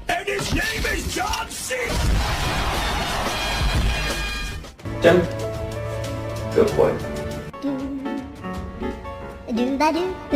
And his name is John C. Jim. Good boy. Do ba do.